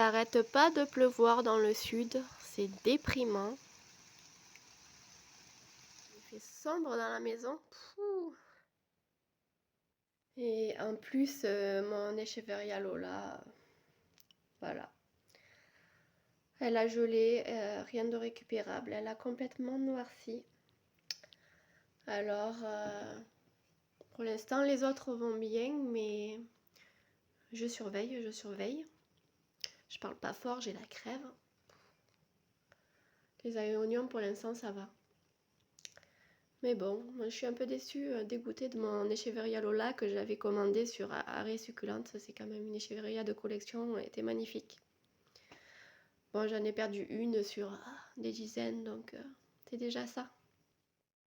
arrête pas de pleuvoir dans le sud, c'est déprimant. Il fait sombre dans la maison. Pouh. Et en plus, mon Echeveria Lola, voilà. Elle a gelé, rien de récupérable. Elle a complètement noirci. Alors, pour l'instant, les autres vont bien, mais je surveille, je surveille. Je parle pas fort, j'ai la crève. Les aéoniums, pour l'instant, ça va. Mais bon, moi, je suis un peu déçue, dégoûtée de mon Echeveria Lola que j'avais commandé sur Arrêt Succulente. C'est quand même une Echeveria de collection, elle était magnifique. Bon, j'en ai perdu une sur des dizaines, donc c'est déjà ça.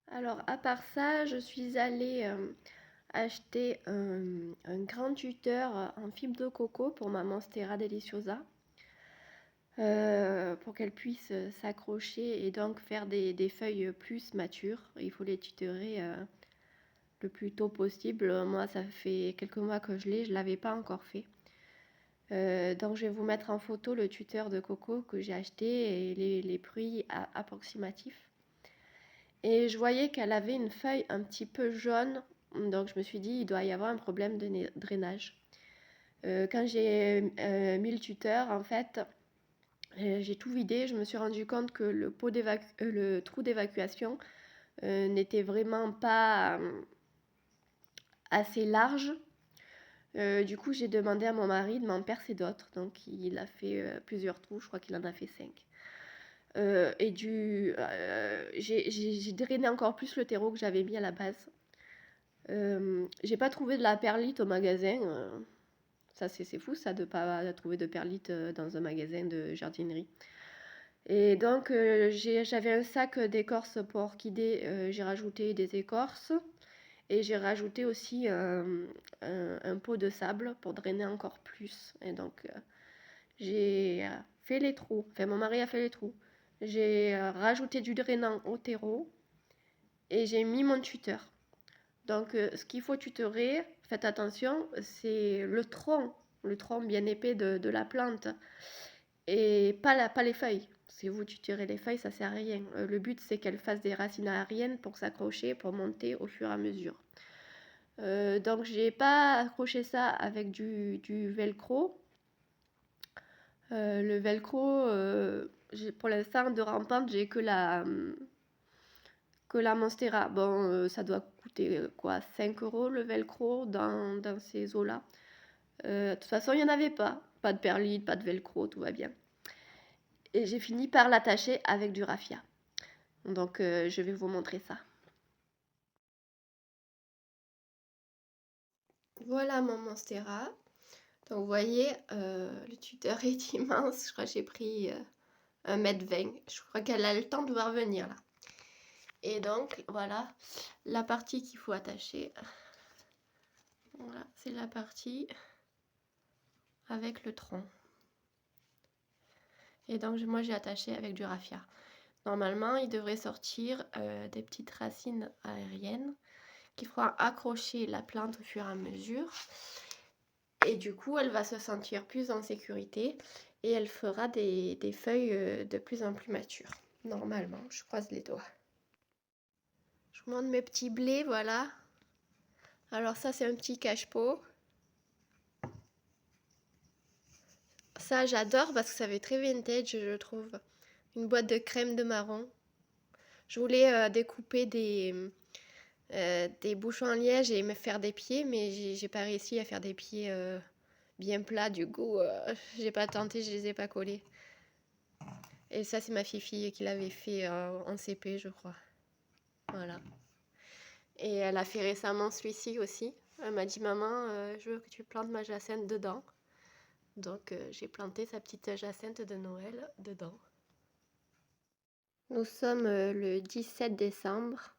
Alors, à part ça, je suis allée acheter un grand tuteur en fibre de coco pour ma Monstera Deliciosa. Pour qu'elle puisse s'accrocher et donc faire des feuilles plus matures. Il faut les tutorer le plus tôt possible. Moi, ça fait quelques mois que je ne l'avais pas encore fait. Donc, je vais vous mettre en photo le tuteur de coco que j'ai acheté et les prix approximatifs. Et je voyais qu'elle avait une feuille un petit peu jaune, donc je me suis dit, il doit y avoir un problème de drainage. Quand j'ai mis le tuteur, en fait, j'ai tout vidé. Je me suis rendu compte que le trou d'évacuation n'était vraiment pas assez large. Du coup, j'ai demandé à mon mari de m'en percer d'autres. Donc, il a fait plusieurs trous. Je crois qu'il en a fait 5. J'ai drainé encore plus le terreau que j'avais mis à la base. J'ai pas trouvé de la perlite au magasin. Ça, c'est fou, ça, de pas trouver de perlite dans un magasin de jardinerie. Et donc, j'avais un sac d'écorces pour orchidées. J'ai rajouté des écorces. Et j'ai rajouté aussi un pot de sable pour drainer encore plus. Et donc, j'ai fait les trous. Enfin, mon mari a fait les trous. J'ai rajouté du drainant au terreau. Et j'ai mis mon tuteur. Donc, ce qu'il faut tutorer, faites attention, c'est le tronc bien épais de la plante. Et pas les feuilles. Si vous tutorez les feuilles, ça sert à rien. Le but, c'est qu'elles fassent des racines aériennes pour s'accrocher, pour monter au fur et à mesure. Donc, j'ai pas accroché ça avec du velcro. Le velcro, pour l'instant, de rampante, j'ai que la Monstera. Bon, ça doit coûter quoi, 5 € le velcro dans ces eaux-là. De toute façon, il n'y en avait pas. Pas de perlite, pas de velcro, tout va bien. Et j'ai fini par l'attacher avec du raffia. Donc, je vais vous montrer ça. Voilà mon Monstera. Donc, vous voyez, le tuteur est immense. Je crois que j'ai pris 1,20 m. Je crois qu'elle a le temps de voir venir là. Et donc, voilà la partie qu'il faut attacher. Voilà, c'est la partie avec le tronc. Et donc, moi, j'ai attaché avec du raffia. Normalement, il devrait sortir des petites racines aériennes qui feront accrocher la plante au fur et à mesure. Et du coup, elle va se sentir plus en sécurité et elle fera des feuilles de plus en plus matures. Normalement, je croise les doigts. Je vous montre mes petits blés, voilà. Alors ça, c'est un petit cache-pot. Ça, j'adore parce que ça fait très vintage, je trouve. Une boîte de crème de marron. Je voulais découper des bouchons en liège et me faire des pieds, mais j'ai pas réussi à faire des pieds bien plats. Du coup, j'ai pas tenté, je les ai pas collés. Et ça, c'est ma fille qui l'avait fait en CP, je crois. Voilà. Et elle a fait récemment celui-ci aussi. Elle m'a dit, maman, je veux que tu plantes ma jacinthe dedans. Donc, j'ai planté sa petite jacinthe de Noël dedans. Nous sommes le 17 décembre.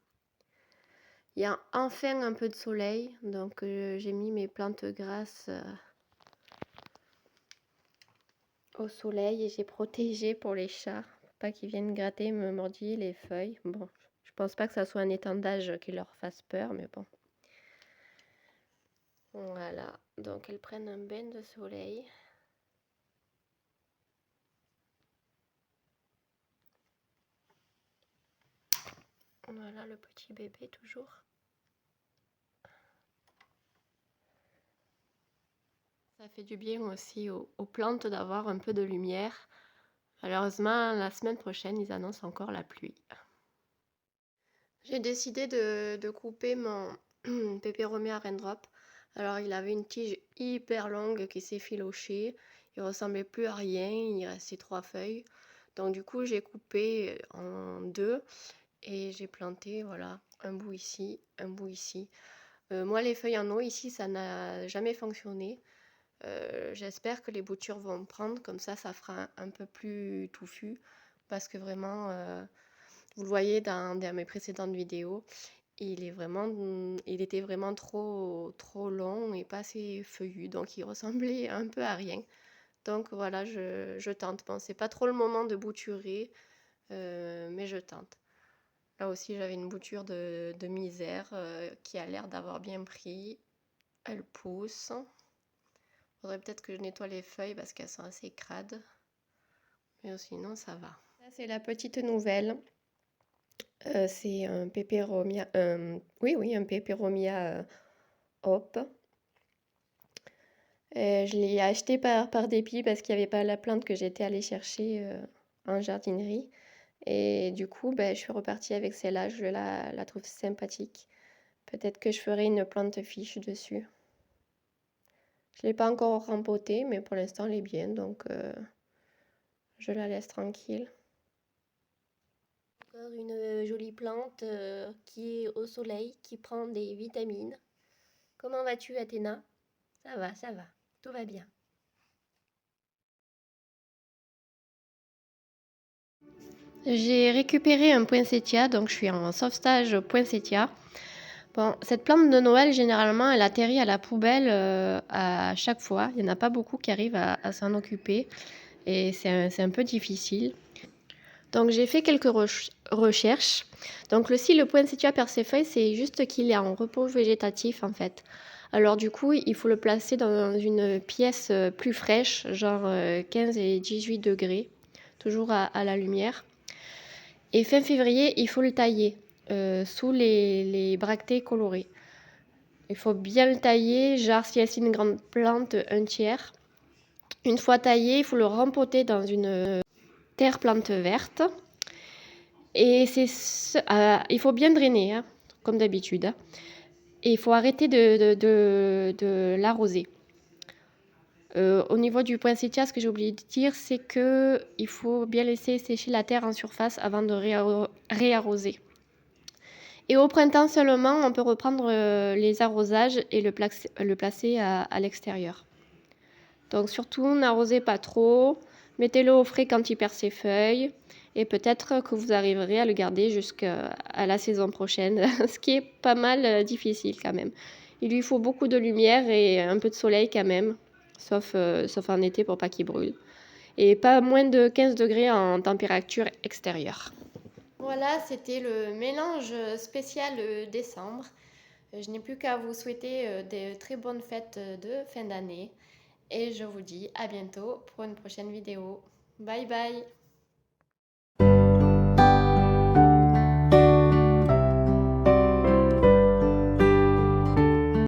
Il y a enfin un peu de soleil. Donc, j'ai mis mes plantes grasses au soleil et j'ai protégé pour les chats. Pour pas qu'ils viennent gratter, me mordiller les feuilles. Bon, je pense pas que ça soit un étendage qui leur fasse peur, mais bon. Voilà, donc elles prennent un bain de soleil. Voilà le petit bébé toujours. Ça fait du bien aussi aux plantes d'avoir un peu de lumière. Malheureusement, la semaine prochaine, ils annoncent encore la pluie. J'ai décidé de couper mon pépéromia raindrop. Alors, il avait une tige hyper longue qui s'est filochée. Il ressemblait plus à rien, il restait 3 feuilles. Donc, du coup, j'ai coupé en 2 et j'ai planté, voilà, un bout ici, un bout ici. Moi, les feuilles en eau ici, ça n'a jamais fonctionné. J'espère que les boutures vont prendre, comme ça fera un peu plus touffu. Parce que vraiment, vous le voyez dans mes précédentes vidéos, il était vraiment trop long et pas assez feuillu, donc il ressemblait un peu à rien. Donc voilà, je tente. Bon, c'est pas trop le moment de bouturer, mais je tente. Là aussi, j'avais une bouture de misère qui a l'air d'avoir bien pris. Elle pousse. Faudrait peut-être que je nettoie les feuilles parce qu'elles sont assez crades. Mais sinon, ça va. Ça, c'est la petite nouvelle. C'est un pépéromia. Oui, un pépéromia hop. Je l'ai acheté par dépit parce qu'il n'y avait pas la plante que j'étais allée chercher en jardinerie. Et du coup, ben, je suis repartie avec celle-là. Je la trouve sympathique. Peut-être que je ferai une plante fiche dessus. Je ne l'ai pas encore rempotée, mais pour l'instant, elle est bien. Donc, je la laisse tranquille. Encore une jolie plante qui est au soleil, qui prend des vitamines. Comment vas-tu, Athéna? Ça va, tout va bien. J'ai récupéré un poinsettia, donc je suis en sauvetage poinsettia. Bon, cette plante de Noël, généralement, elle atterrit à la poubelle à chaque fois. Il n'y en a pas beaucoup qui arrivent à s'en occuper et c'est un peu difficile. Donc j'ai fait quelques recherches. Donc si le poinsettia perd ses feuilles, c'est juste qu'il est en repos végétatif en fait. Alors du coup, il faut le placer dans une pièce plus fraîche, genre 15 et 18 degrés, toujours à la lumière. Et fin février, il faut le tailler sous les bractées colorées. Il faut bien le tailler, genre si c'est une grande plante, un tiers. Une fois taillé, il faut le rempoter dans une terre plante verte. Et il faut bien drainer, hein, comme d'habitude. Hein. Et il faut arrêter de l'arroser. Au niveau du poinsettia, ce que j'ai oublié de dire, c'est qu'il faut bien laisser sécher la terre en surface avant de réarroser. Et au printemps seulement, on peut reprendre les arrosages et le placer à l'extérieur. Donc surtout, n'arrosez pas trop. Mettez-le au frais quand il perd ses feuilles. Et peut-être que vous arriverez à le garder jusqu'à la saison prochaine, ce qui est pas mal difficile quand même. Il lui faut beaucoup de lumière et un peu de soleil quand même, sauf en été pour pas qu'il brûle. Et pas moins de 15 degrés en température extérieure. Voilà, c'était le mélange spécial décembre. Je n'ai plus qu'à vous souhaiter de très bonnes fêtes de fin d'année. Et je vous dis à bientôt pour une prochaine vidéo. Bye bye!